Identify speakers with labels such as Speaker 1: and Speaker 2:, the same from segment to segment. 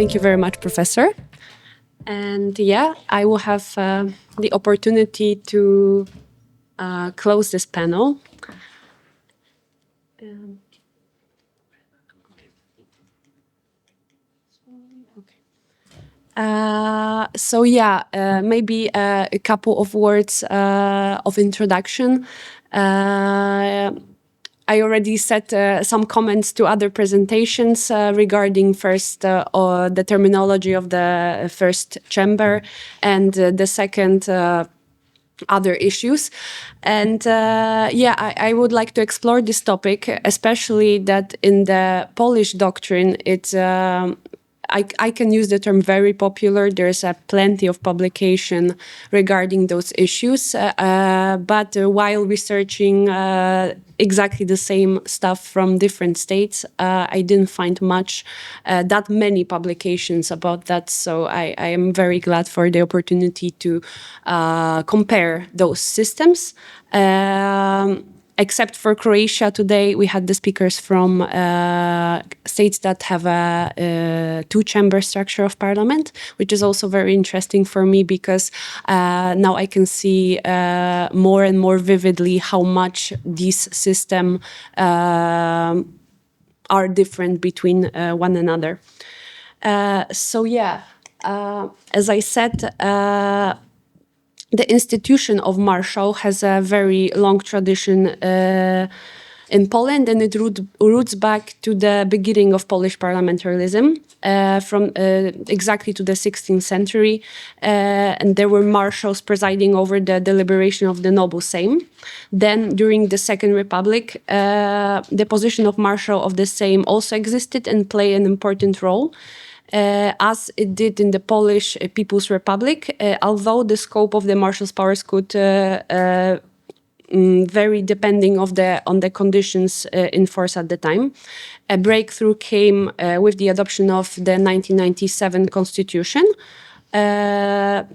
Speaker 1: Thank you very much, Professor. And yeah, I will have the opportunity to close this panel. Maybe a couple of words of introduction. I already said some comments to other presentations regarding first the terminology of the first chamber and the second other issues. And I would like to explore this topic, especially that in the Polish doctrine, it's I can use the term very popular. There's plenty of publication regarding those issues. But while researching exactly the same stuff from different states, I didn't find that many publications about that. So I am very glad for the opportunity to compare those systems. Except for Croatia today, we had the speakers from states that have a two-chamber structure of parliament, which is also very interesting for me because now I can see more and more vividly how much these systems are different between one another. As I said, the institution of Marshal has a very long tradition in Poland, and it roots back to the beginning of Polish parliamentarism, from exactly to the 16th century. And there were marshals presiding over the deliberation of the noble Sejm. Then, during the Second Republic, the position of Marshal of the Sejm also existed and played an important role. As it did in the Polish People's Republic, although the scope of the marshal's powers could vary depending on the conditions in force at the time. A breakthrough came with the adoption of the 1997 Constitution. The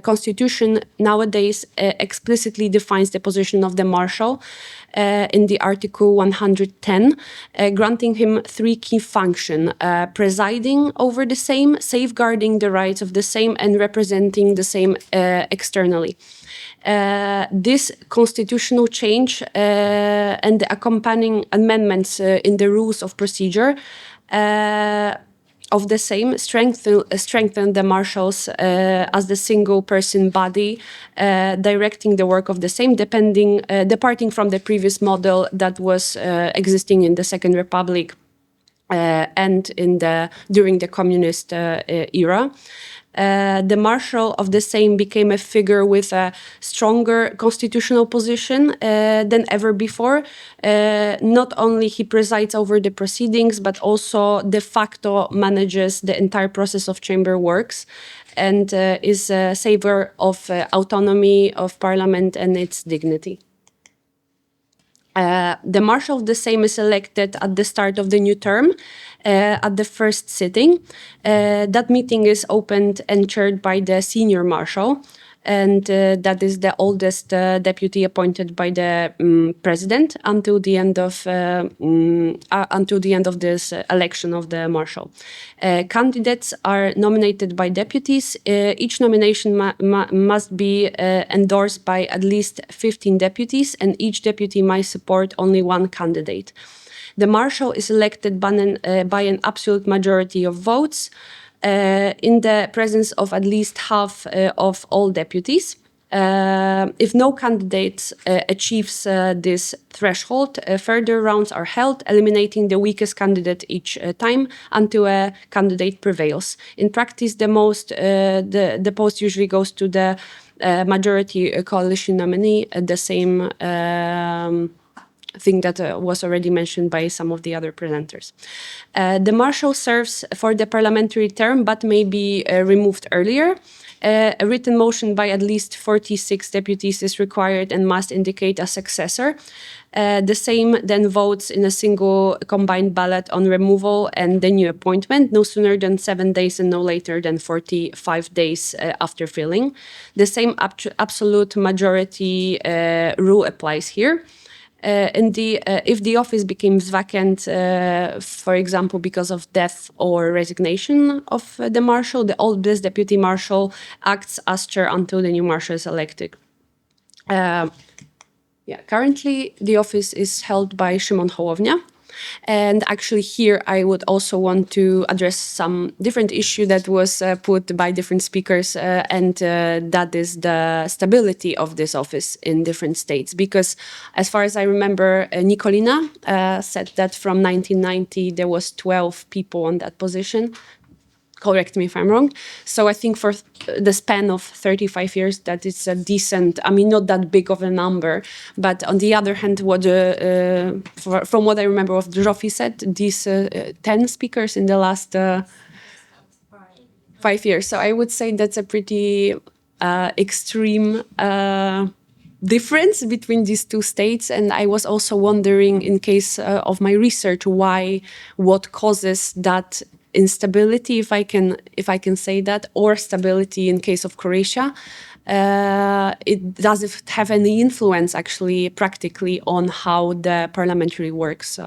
Speaker 1: Constitution nowadays explicitly defines the position of the Marshal in the Article 110, granting him three key functions: presiding over the Sejm, safeguarding the rights of the Sejm, and representing the Sejm externally. This constitutional change and the accompanying amendments in the rules of procedure of the Sejm strengthen the marshals as the single person body directing the work of the Sejm, departing from the previous model that was existing in the Second Republic and during the communist era. The Marshal of the Sejm became a figure with a stronger constitutional position than ever before. Not only he presides over the proceedings, but also de facto manages the entire process of chamber works and is a saver of autonomy of parliament and its dignity. The Marshal of the Sejm is elected at the start of the new term, at the first sitting. That meeting is opened and chaired by the senior Marshal, and that is the oldest deputy appointed by the president until the end of this election of the Marshal. Candidates are nominated by deputies. Each nomination must be endorsed by at least 15 deputies, and each deputy might support only one candidate. The Marshal is elected by an absolute majority of votes in the presence of at least half of all deputies. If no candidate achieves this threshold, further rounds are held, eliminating the weakest candidate each time until a candidate prevails. In practice, the post usually goes to the majority coalition nominee, the same thing that was already mentioned by some of the other presenters. The Marshal serves for the parliamentary term but may be removed earlier. A written motion by at least 46 deputies is required and must indicate a successor. The Sejm then votes in a single combined ballot on removal and the new appointment, no sooner than 7 days and no later than 45 days after filling. The same absolute majority rule applies here. if the office becomes vacant, for example, because of death or resignation of the marshal, the oldest deputy marshal acts as chair until the new marshal is elected. Currently the office is held by Szymon Hołownia. And actually here I would also want to address some different issue that was put by different speakers, and that is the stability of this office in different states. Because as far as I remember, Nicolina said that from 1990 there was 12 people on that position. Correct me if I'm wrong. So I think for the span of 35 years, that is a decent, I mean, not that big of a number. But on the other hand, from what I remember of Jofi said, these 10 speakers in the last 5 years. So I would say that's a pretty extreme difference between these two states. And I was also wondering, in case of my research, what causes that instability, if I can say that, or stability in case of Croatia. Does it have any influence actually practically on how the parliamentary works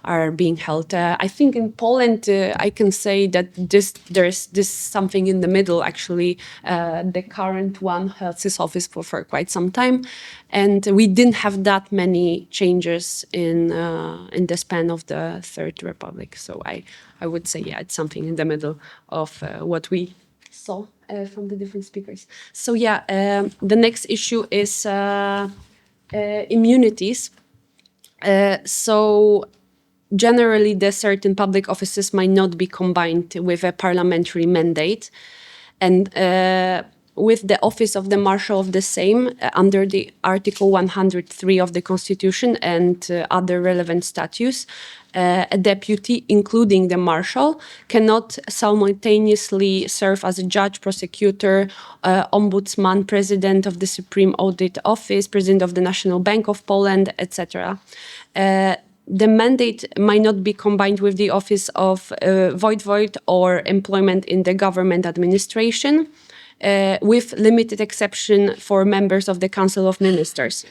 Speaker 1: are being held? I think in Poland I can say that there's this something in the middle actually. The current one held this office for quite some time, and we didn't have that many changes in the span of the Third Republic. So I would say, yeah, it's something in the middle of what we saw from the different speakers. So yeah, the next issue is immunities. So generally, the certain public offices might not be combined with a parliamentary mandate. And with the office of the Marshal of the Sejm, under the Article 103 of the Constitution and other relevant statutes, a deputy, including the Marshal, cannot simultaneously serve as a judge, prosecutor, ombudsman, president of the Supreme Audit Office, president of the National Bank of Poland, etc. The mandate might not be combined with the office of voivode or employment in the government administration, with limited exception for members of the Council of Ministers.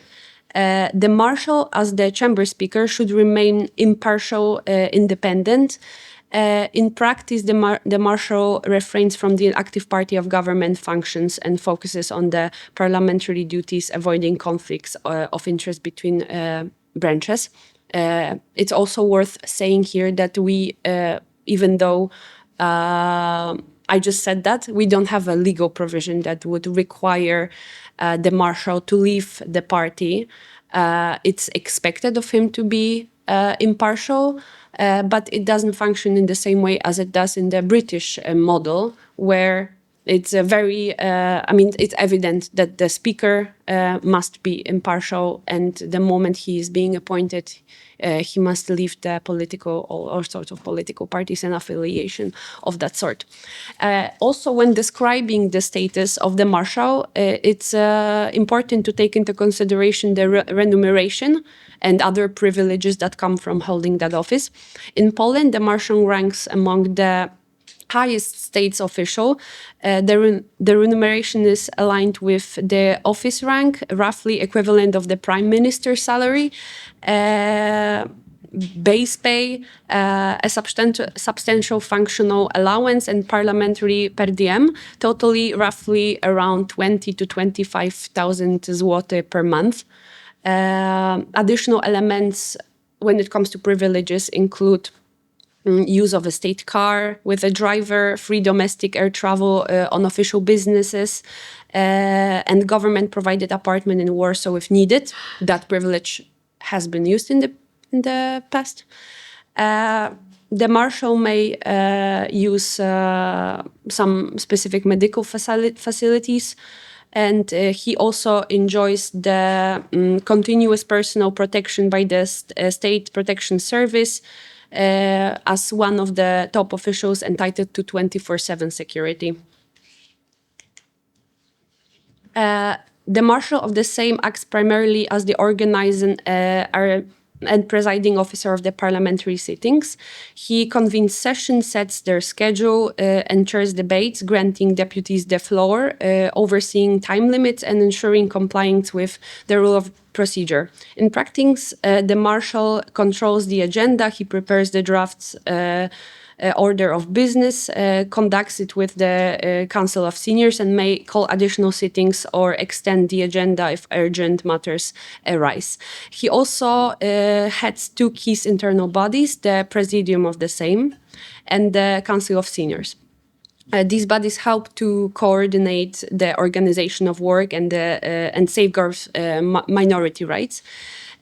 Speaker 1: The Marshal, as the Chamber Speaker, should remain impartial, independent. In practice, the Marshal refrains from the active party of government functions and focuses on the parliamentary duties, avoiding conflicts of interest between branches. It's also worth saying here that we, even though I just said that, we don't have a legal provision that would require the Marshal to leave the party. It's expected of him to be impartial, but it doesn't function in the same way as it does in the British model, where it's it's evident that the speaker must be impartial, and the moment he is being appointed, he must leave the political or all sorts of political parties and affiliation of that sort. Also, when describing the status of the Marshal, it's important to take into consideration the remuneration and other privileges that come from holding that office. In Poland, the Marshal ranks among the highest state's official. The remuneration is aligned with the office rank, roughly equivalent of the prime minister's salary, base pay, a substantial functional allowance, and parliamentary per diem, totally roughly around 20 to 25,000 zloty per month. Additional elements when it comes to privileges include use of a state car with a driver, free domestic air travel on official businesses, and government-provided apartment in Warsaw if needed. That privilege has been used in the past. The Marshal may use some specific medical facilities, and he also enjoys the continuous personal protection by the State Protection Service, as one of the top officials entitled to 24/7 security. The Marshal of the Sejm acts primarily as the organizing and presiding officer of the parliamentary sittings. He convenes sessions, sets their schedule, and chairs debates, granting deputies the floor, overseeing time limits and ensuring compliance with the rule of procedure. In practice, the Marshal controls the agenda. He prepares the drafts order of business, conducts it with the Council of Seniors, and may call additional sittings or extend the agenda if urgent matters arise. He also heads two key internal bodies, the Presidium of the Sejm and the Council of Seniors. These bodies help to coordinate the organization of work and safeguards minority rights.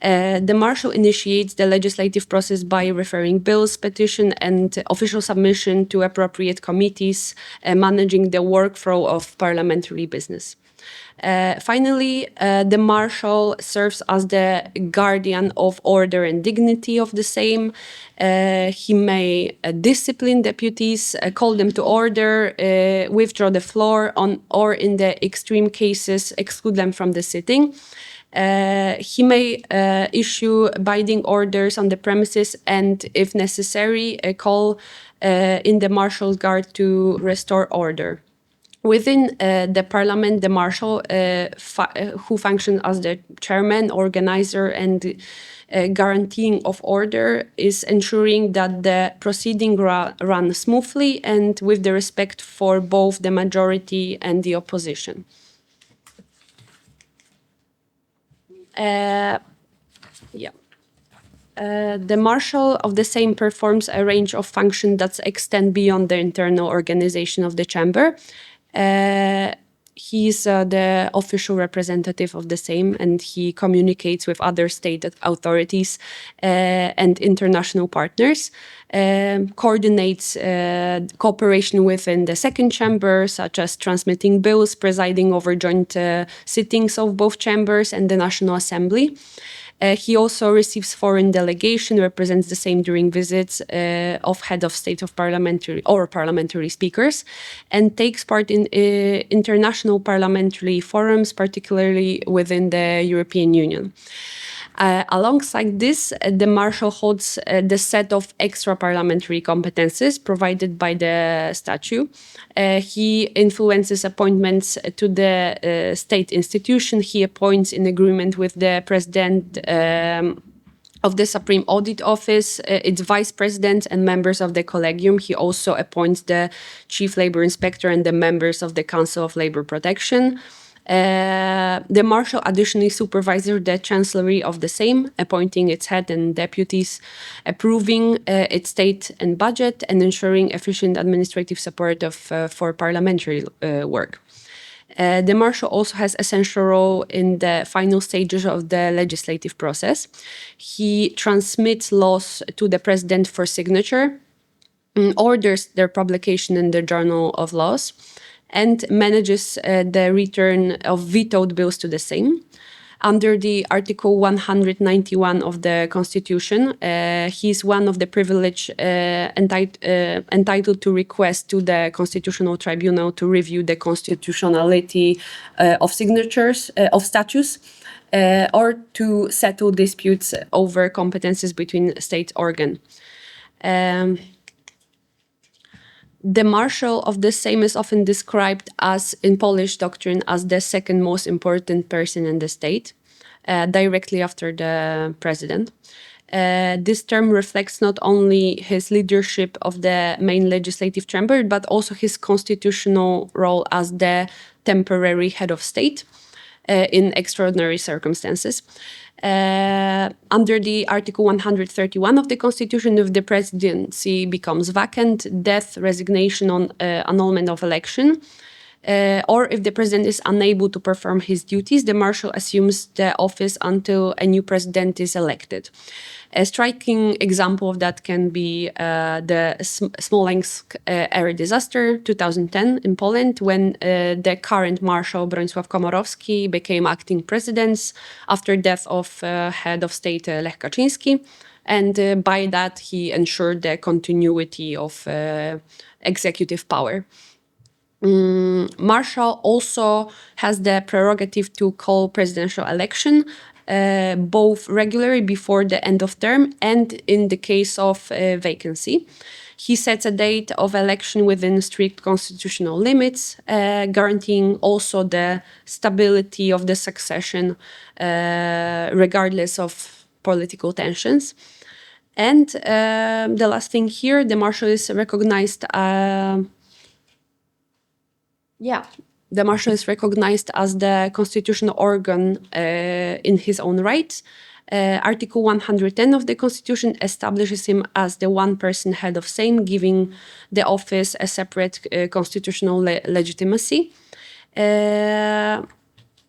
Speaker 1: The Marshal initiates the legislative process by referring bills, petition, and official submission to appropriate committees, managing the workflow of parliamentary business. Finally, the Marshal serves as the guardian of order and dignity of the Sejm. He may discipline deputies, call them to order, withdraw the floor, or in the extreme cases, exclude them from the sitting. He may issue binding orders on the premises and, if necessary, call in the Marshal's guard to restore order. Within the parliament, the Marshal, who functions as the chairman, organizer, and guaranteeing of order, is ensuring that the proceeding run smoothly and with the respect for both the majority and the opposition. The Marshal of the Sejm performs a range of functions that extend beyond the internal organization of the chamber. He's the official representative of the Sejm, and he communicates with other state authorities and international partners, coordinates cooperation within the second chamber, such as transmitting bills, presiding over joint sittings of both chambers and the National Assembly. He also receives foreign delegation, represents the Sejm during visits of head of state of parliamentary or parliamentary speakers, and takes part in international parliamentary forums, particularly within the European Union. Alongside this, the Marshal holds the set of extra parliamentary competences provided by the statute. He influences appointments to the state institution. He appoints in agreement with the president of the Supreme Audit Office, its vice president and members of the collegium. He also appoints the chief labor inspector and the members of the Council of Labor Protection. The Marshal additionally supervises the Chancellery of the Sejm, appointing its head and deputies, approving its state and budget, and ensuring efficient administrative support for parliamentary work. The Marshal also has essential role in the final stages of the legislative process. He transmits laws to the President for signature, orders their publication in the Journal of Laws, and manages the return of vetoed bills to the Sejm. Under the Article 191 of the Constitution, he is one of the privileged entitled to request to the Constitutional Tribunal to review the constitutionality of signatures of statutes, or to settle disputes over competences between state organs. The Marshal of the Sejm is often described as, in Polish doctrine, as the second most important person in the state, directly after the president. This term reflects not only his leadership of the main legislative chamber, but also his constitutional role as the temporary head of state in extraordinary circumstances. Under the Article 131 of the Constitution, if the presidency becomes vacant, death, resignation, on annulment of election, or if the president is unable to perform his duties, the Marshal assumes the office until a new president is elected. A striking example of that can be the Smolensk air disaster, 2010 in Poland, when the current Marshal Bronisław Komorowski became acting president after death of head of state Lech Kaczyński, and by that he ensured the continuity of executive power. Marshal also has the prerogative to call presidential election both regularly before the end of term and in the case of vacancy. He sets a date of election within strict constitutional limits, guaranteeing also the stability of the succession regardless of political tensions. And the last thing here, the Marshal is recognized the Marshal is recognized as the constitutional organ in his own right. Article 110 of the Constitution establishes him as the one-person head of Sejm, giving the office a separate constitutional legitimacy. And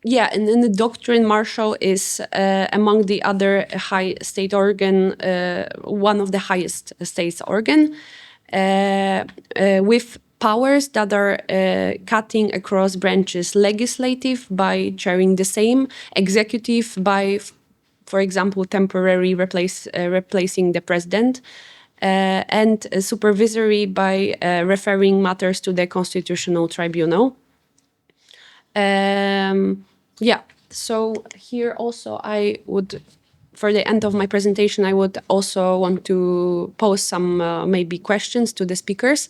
Speaker 1: in the doctrine, Marshal is among the other high state organ, one of the highest states organ, with powers that are cutting across branches: legislative by chairing the Sejm, executive by, for example, temporarily replacing the president, and supervisory by referring matters to the Constitutional Tribunal. So here also I would, for the end of my presentation, I would also want to pose some maybe questions to the speakers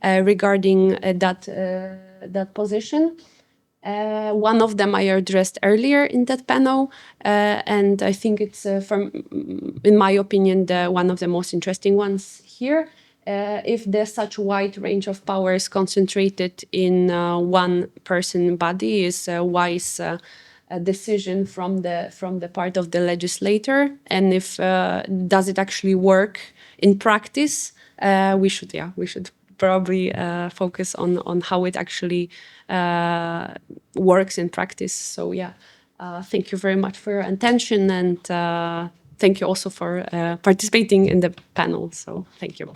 Speaker 1: regarding that position. One of them I addressed earlier in that panel, and I think it's, in my opinion, one of the most interesting ones here. If there's such a wide range of powers concentrated in one person body, is a wise decision from the part of the legislator, and if does it actually work in practice? We should probably focus on how it actually works in practice. So thank you very much for your attention, and thank you also for participating in the panel. So thank you.